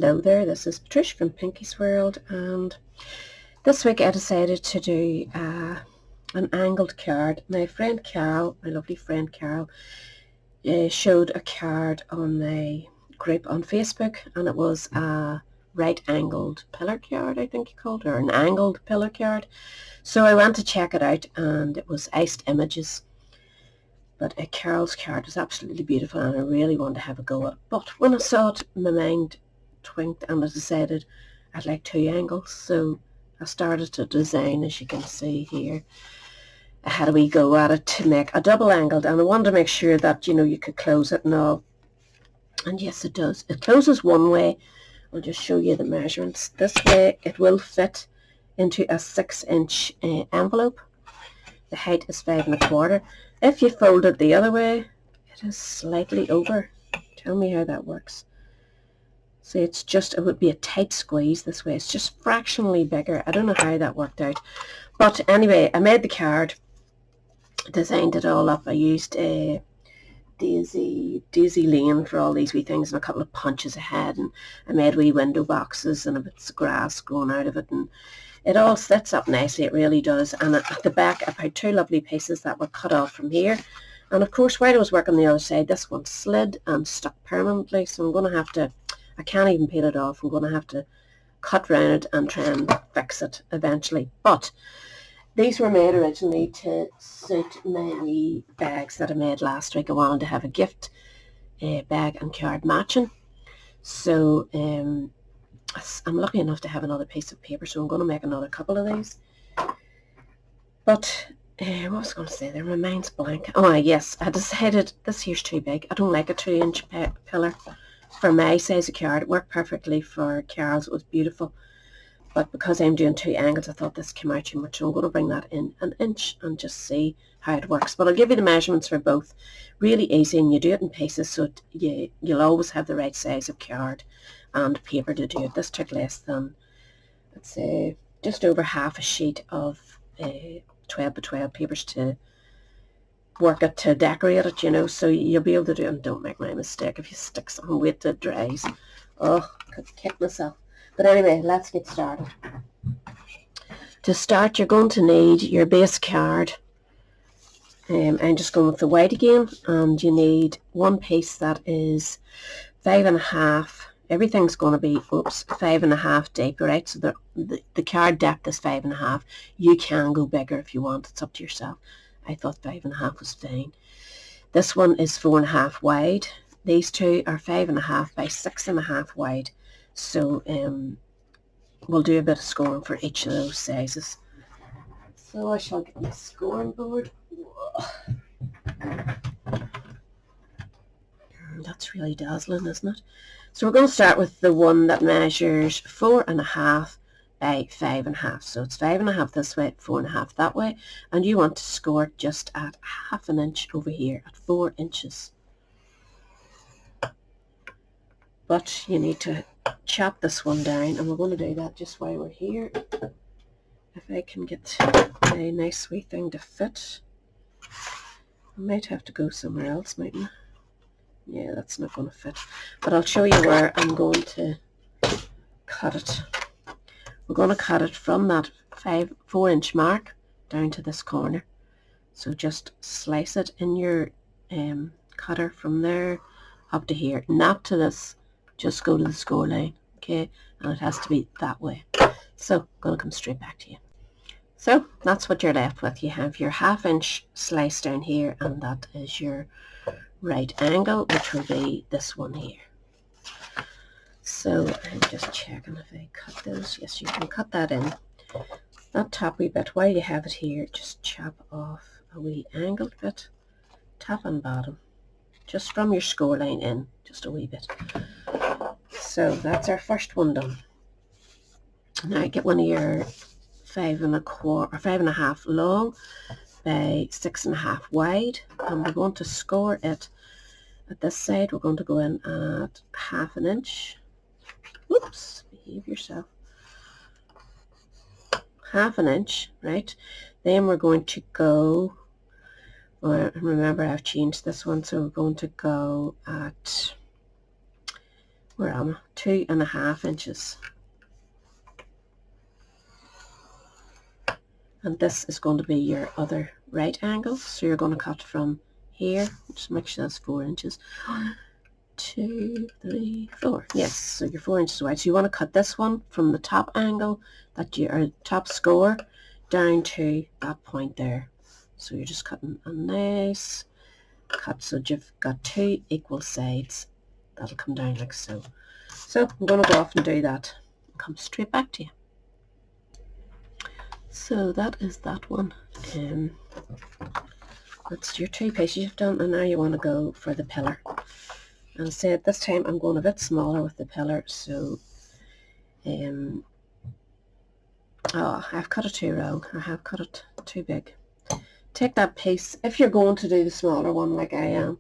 Hello there, this is Patricia from Pinky's World, and this week I decided to do an angled card. My friend Carol, my lovely friend Carol, showed a card on the group on Facebook, and it was a right angled pillar card, I think you called it, or an angled pillar card. So I went to check it out, and it was Iced Images. But Carol's card was absolutely beautiful, and I really wanted to have a go at it. But when I saw it, my mind twinked, and I decided I'd like 2 angles. So I started to design, as you can see here. I had a wee go at it to make a double angled, and I wanted to make sure that, you know, you could close it and all. And yes, it does. It closes one way. I'll just show you the measurements. This way it will fit into a 6-inch envelope. The height is 5 1/4. If you fold it the other way, it is slightly over. Tell me how that works. See, it would be a tight squeeze this way. It's just fractionally bigger. I don't know how that worked out. But anyway, I made the card, designed it all up. I used a Daisy Lane for all these wee things, and a couple of punches I had, and I made wee window boxes and a bit of grass growing out of it, and it all sits up nicely, it really does. And at the back I had 2 lovely pieces that were cut off from here. And of course, while I was working on the other side, this one slid and stuck permanently, so I'm going to have to, I can't even peel it off, I'm going to have to cut round it and try and fix it eventually. But these were made originally to suit my wee bags that I made last week. I wanted to have a gift bag and card matching. So I'm lucky enough to have another piece of paper, so I'm going to make another couple of these. But what was I going to say there? My mind's blank. Oh yes, I decided this here's too big. I don't like a 2-inch pillar for my size of card. It worked perfectly for Carol's. It was beautiful. But because I'm doing 2 angles, I thought this came out too much. So I'm going to bring that in 1 inch and just see how it works. But I'll give you the measurements for both. Really easy, and you do it in pieces, so you'll always have the right size of card and paper to do it. This took less than, let's say, just over half a sheet of 12 by 12 papers to work it, to decorate it, you know, so you'll be able to do it. And don't make my mistake if you stick something, wait till it dries. Oh, I could kick myself. But anyway, let's get started. To start, you're going to need your base card. I'm just going with the white again, and you need 1 piece that is 5 1/2. Everything's going to be 5 1/2 deep, right? So the card depth is 5 1/2. You can go bigger if you want. It's up to yourself. I thought 5 1/2 was fine. This one is 4 1/2 wide. These 2 are 5 1/2 by 6 1/2 wide. So we'll do a bit of scoring for each of those sizes. So I shall get my scoring board. That's really dazzling, isn't it? So we're going to start with the one that measures 4 1/2 by 5 1/2. So it's 5 1/2 this way, 4 1/2 that way, and you want to score it just at 1/2 inch over here at 4 inches. But you need to chop this one down, and we're going to do that just while we're here. If I can get a nice wee thing to fit. I might have to go somewhere else, mightn't I? Yeah, that's not going to fit. But I'll show you where I'm going to cut it. We're going to cut it from that 4-inch mark down to this corner. So just slice it in your cutter from there up to here. Not to this, just go to the score line, okay? And it has to be that way. So I'm going to come straight back to you. So that's what you're left with. You have your 1/2 inch slice down here, and that is your right angle, which will be this one here. So I'm just checking if I cut those. Yes, you can cut that in. That top wee bit, while you have it here, just chop off a wee angled bit, top and bottom, just from your score line in, just a wee bit. So that's our first one done. Now get one of your 5 1/4 or 5 1/2 long by 6 1/2 wide, and we're going to score it at this side. We're going to go in at 1/2 inch. Whoops, behave yourself. 1/2 inch, right? Then we're going to go, remember I've changed this one, so we're going to go at where am I? 2.5 inches. And this is going to be your other right angle. So you're going to cut from here. Just make sure that's 4 inches. 1, 2, 3, 4. Yes, so you're 4 inches wide. So you want to cut this one from the top angle, or top score, down to that point there. So you're just cutting a nice cut. So you've got 2 equal sides. That'll come down like so. So I'm going to go off and do that. Come straight back to you. So that is that one. That's your 2 pieces you've done, and now you want to go for the pillar. And say at this time I'm going a bit smaller with the pillar, so I've cut it too wrong. I have cut it too big. Take that piece, if you're going to do the smaller one like I am.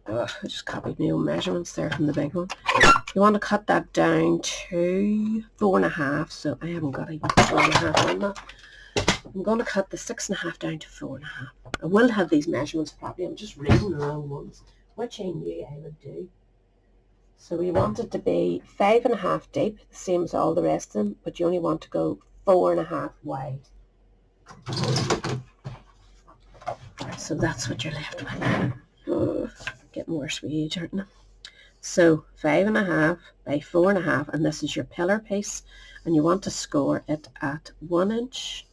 I just copied my own measurements there from the big one. You want to cut that down to 4.5, so I haven't got even 4.5 on that. I'm going to cut the 6.5 down to 4.5. I will have these measurements properly. I'm just reading the wrong ones, which I knew I would do. So we want it to be 5.5 deep, the same as all the rest of them, but you only want to go 4.5 wide. So that's what you're left with. Getting worse with age, aren't they? So 5.5 by 4.5, and this is your pillar piece, and you want to score it at 1 inch,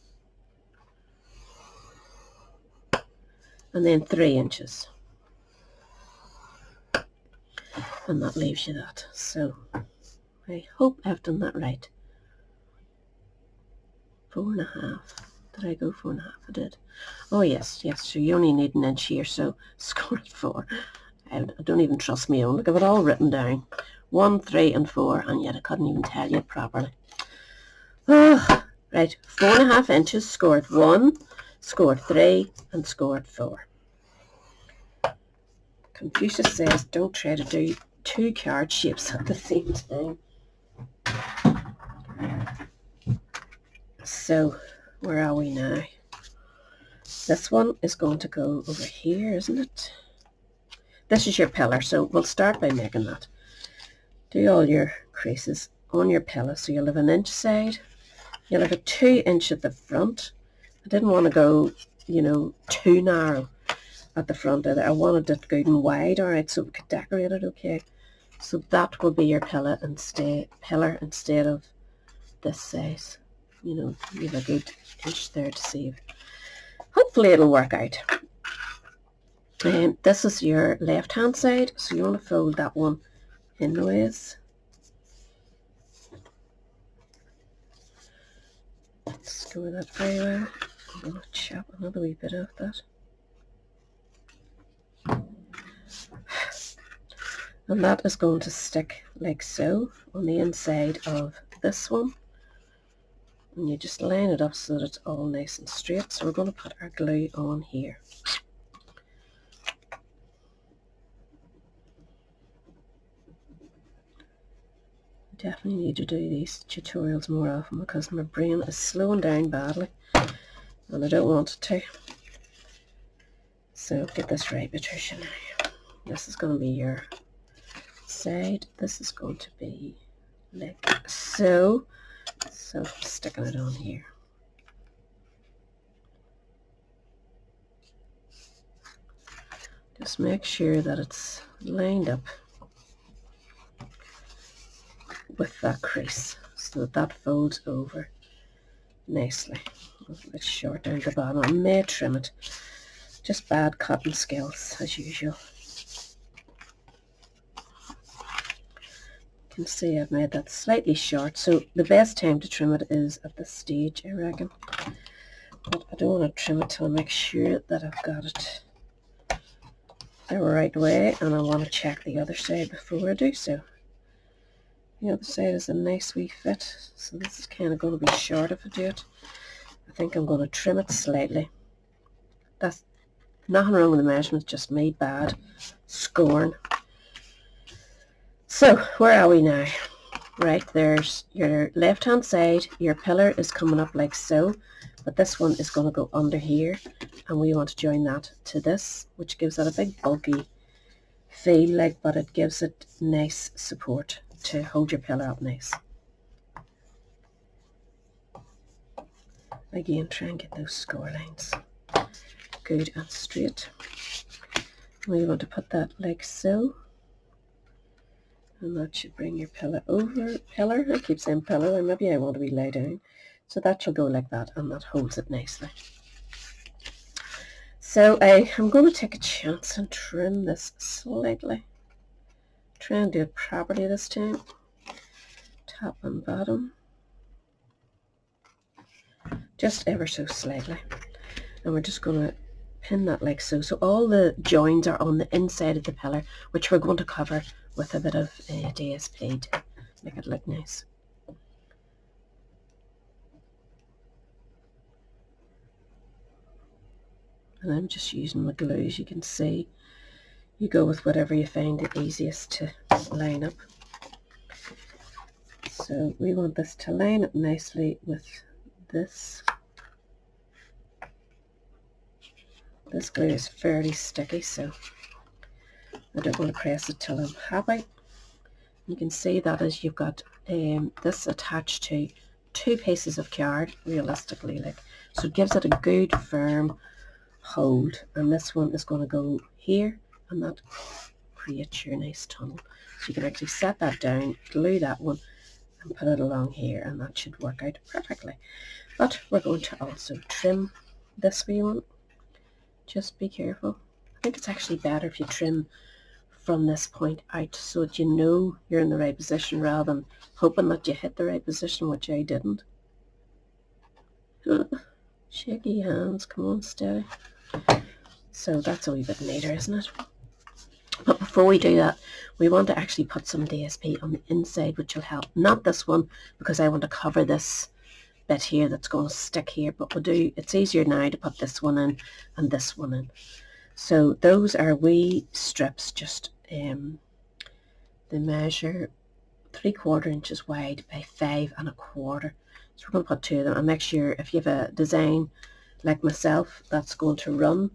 and then 3 inches, and that leaves you that. So I hope I've done that right. 4.5. Did I go 4.5? I did. Oh yes, so you only need 1 inch here, so score it 4. I don't even trust my own. Look, I have it all written down. 1, 3 and 4, and yet I couldn't even tell you it properly. Right, 4.5 inches, scored 1, scored 3, and scored 4. Confucius says don't try to do 2 card shapes at the same time. So where are we now? This one is going to go over here, isn't it? This is your pillar, so we'll start by making that. Do all your creases on your pillar, so you'll have 1 inch side. You'll have a 2 inch at the front. I didn't want to go, too narrow at the front. I wanted it good and wide, alright, so we could decorate it okay. So that will be your pillar instead of this size. You have a good inch there to save. Hopefully it'll work out. This is your left hand side, so you want to fold that one in ways. Let's go with that very well. I'm going to chop another wee bit of that. And that is going to stick like so on the inside of this one. And you just line it up so that it's all nice and straight. So we're going to put our glue on here. Definitely need to do these tutorials more often because my brain is slowing down badly and I don't want it to. So get this right, Patricia, now. This is going to be your side. This is going to be like so. So sticking it on here. Just make sure that it's lined up with that crease so that folds over nicely. A little bit short down the bottom. I may trim it. Just bad cutting skills as usual. You can see I've made that slightly short, so the best time to trim it is at this stage, I reckon. But I don't want to trim it till I make sure that I've got it the right way, and I want to check the other side before I do so. The other side is a nice wee fit, so this is kind of going to be short if I do it. I think I'm going to trim it slightly. That's nothing wrong with the measurements, just me bad scoring. So where are we now? Right, there's your left hand side. Your pillar is coming up like so, but this one is going to go under here, and we want to join that to this, which gives it a big bulky feel like, but it gives it nice support to hold your pillar up nice. Again, try and get those score lines good and straight. We want to put that like so, and that should bring your pillar over. Pillar, I keep saying pillar, or maybe I want to be lay down. So that shall go like that, and that holds it nicely. So I'm going to take a chance and trim this slightly. Try and do it properly this time. Top and bottom. Just ever so slightly. And we're just going to pin that like so. So all the joins are on the inside of the pillar, which we're going to cover with a bit of DSP to make it look nice. And I'm just using my glue, as you can see. You go with whatever you find the easiest to line up. So we want this to line up nicely with this. This glue is fairly sticky, so I don't want to press it till I'm happy. You can see that as you've got this attached to 2 pieces of card, realistically, like, so it gives it a good firm hold, and this one is going to go here, and that creates your nice tunnel. So you can actually set that down, glue that one, and put it along here, and that should work out perfectly. But we're going to also trim this wee one. Just be careful. I think it's actually better if you trim from this point out, so that you know you're in the right position, rather than hoping that you hit the right position, which I didn't. Shaky hands, come on, steady. So that's a wee bit neater, isn't it? But before we do that, we want to actually put some DSP on the inside, which will help. Not this one, because I want to cover this bit here that's going to stick here, but we'll do, it's easier now to put this one in and this one in. So those are wee strips, just they measure 3/4 inches wide by 5 1/4. So we're going to put 2 of them, and make sure if you have a design like myself that's going to run,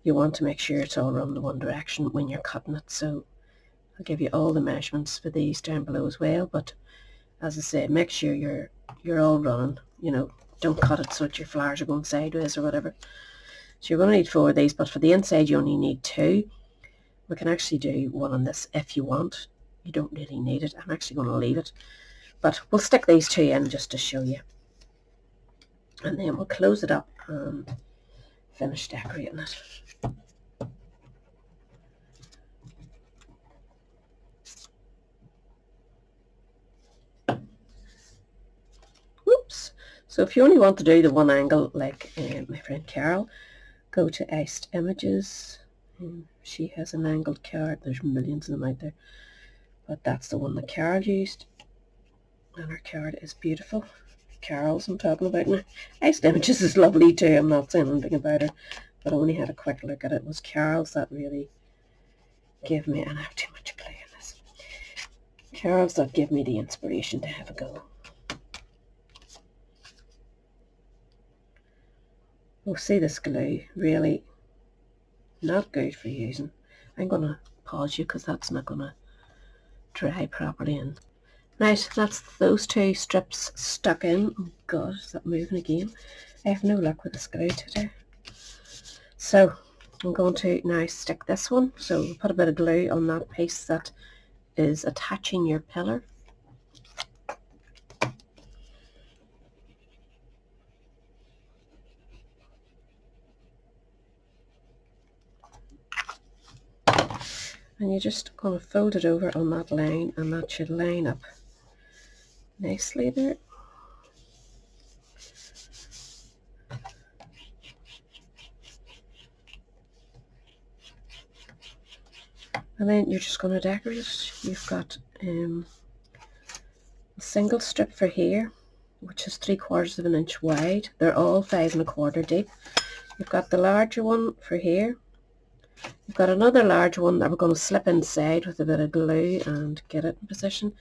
you want to make sure it's all run the one direction when you're cutting it. So I'll give you all the measurements for these down below as well, but as I say, make sure you're all running, you know, don't cut it so that your flowers are going sideways or whatever. So you're going to need 4 of these, but for the inside you only need 2. We can actually do one on this if you want. You don't really need it. I'm actually going to leave it, but we'll stick these 2 in just to show you, and then we'll close it up and finish decorating it. Whoops. So if you only want to do the one angle like my friend Carol, go to Iced Images. She has an angled card. There's millions of them out there, but that's the one that Carol used, and her card is beautiful. Carol's I'm talking about now. Iced Images is lovely too. I'm not saying anything about her, but I only had a quick look at it. It was Carol's that really gave me, and I have too much play in this, Carol's that gave me the inspiration to have a go. Oh, see, this glue, really not good for using. I'm going to pause you because that's not going to dry properly. And right, that's those 2 strips stuck in. Oh God, is that moving again? I have no luck with this glue today. So I'm going to now stick this one. So we'll put a bit of glue on that piece that is attaching your pillar. And you're just going to fold it over on that line, and that should line up nicely there. And then you're just going to decorate it. You've got a single strip for here, which is 3/4 inch wide. They're all 5 1/4 deep. You've got the larger one for here. You've got another large one that we're going to slip inside with a bit of glue and get it in position.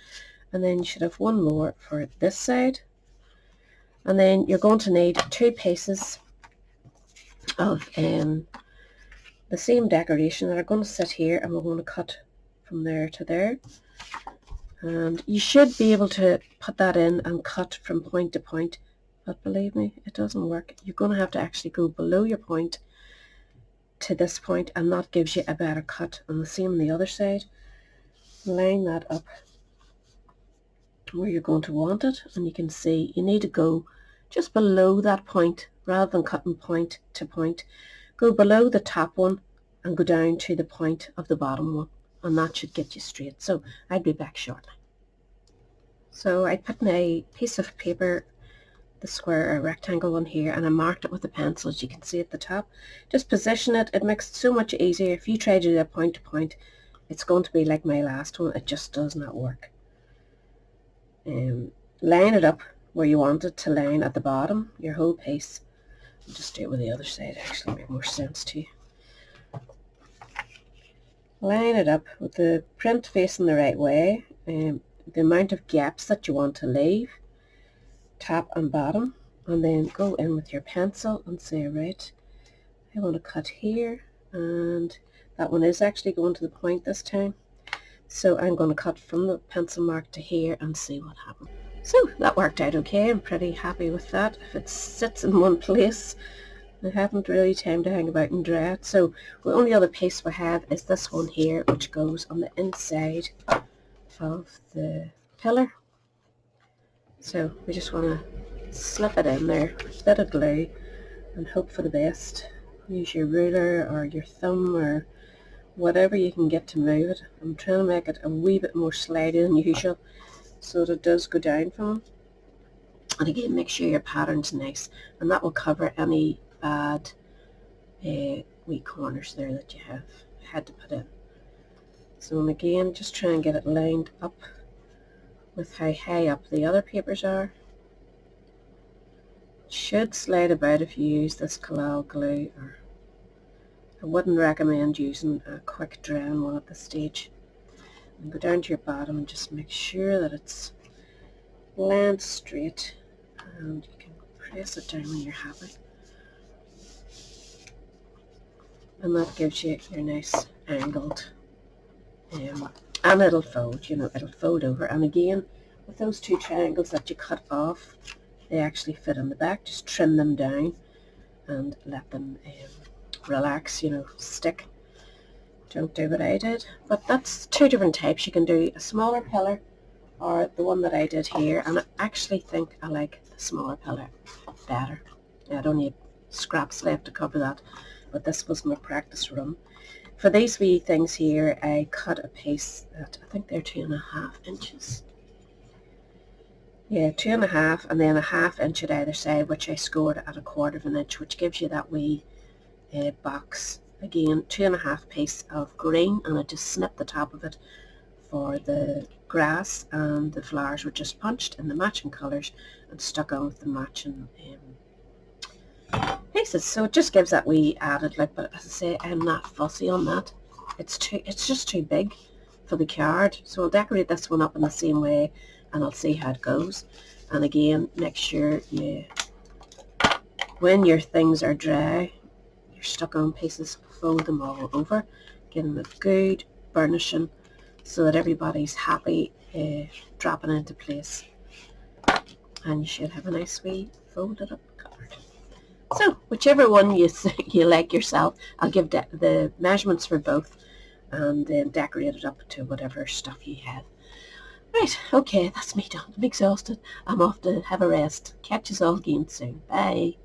And then you should have one more for this side. And then you're going to need 2 pieces of the the same decoration that are going to sit here, and we're going to cut from there to there. And you should be able to put that in and cut from point to point, but believe me, it doesn't work. You're going to have to actually go below your point to this point, and that gives you a better cut. And the same on the other side. Line that up where you're going to want it, and you can see you need to go just below that point rather than cutting point to point. Go below the top one and go down to the point of the bottom one, and that should get you straight. So I'll be back shortly. So I put in a piece of paper, the square or rectangle one here, and I marked it with a pencil, as you can see at the top. Just position it. It makes it so much easier. If you try to do a point to point, it's going to be like my last one. It just does not work. Line it up where you want it to line at the bottom, your whole piece. I'll just do it with the other side, actually make more sense to you. Line it up with the print facing the right way, the amount of gaps that you want to leave, top and bottom, and then go in with your pencil and say, right, I want to cut here, and that one is actually going to the point this time. So I'm going to cut from the pencil mark to here and see what happens. So that worked out okay. I'm pretty happy with that. If it sits in one place, I haven't really time to hang about and dry it. So the only other piece we have is this one here, which goes on the inside of the pillar. So we just want to slip it in there, a bit of glue, and hope for the best. Use your ruler or your thumb or whatever you can get to move it. I'm trying to make it a wee bit more slidey than usual so that it does go down from them. And again, make sure your pattern's nice, and that will cover any bad wee corners there that you have had to put in. So and again, just try and get it lined up with how high up the other papers are. It should slide about if you use this Collall glue, or I wouldn't recommend using a quick drying one at this stage. And go down to your bottom and just make sure that it's lined straight, and you can press it down when you're happy. And that gives you your nice angled, and it'll fold, you know, it'll fold over. And again, with those two triangles that you cut off, they actually fit in the back. Just trim them down and let them relax, you know, stick. Don't do what I did. But that's two different types. You can do a smaller pillar or the one that I did here, and I actually think I like the smaller pillar better. I don't need scraps left to cover that, but this was my practice run. For these wee things here, I cut a piece that I think they're 2.5 inches. Yeah, 2.5, and then a 1/2 inch at either side, which I scored at 1/4 inch, which gives you that wee box. Again, 2.5 piece of green, and I just snipped the top of it for the grass, and the flowers were just punched in the matching colours and stuck on with the matching pieces. So it just gives that wee added look, but as I say, I'm not fussy on that. It's just too big for the card. So I'll decorate this one up in the same way, and I'll see how it goes. And again, make sure you, when your things are dry, your stuck on pieces, fold them all over, give them a good burnishing so that everybody's happy dropping into place. And you should have a nice wee folded up card. So whichever one you like yourself, I'll give the measurements for both, and then decorate it up to whatever stuff you have. Right, okay, that's me done. I'm exhausted. I'm off to have a rest. Catch us all again soon. Bye.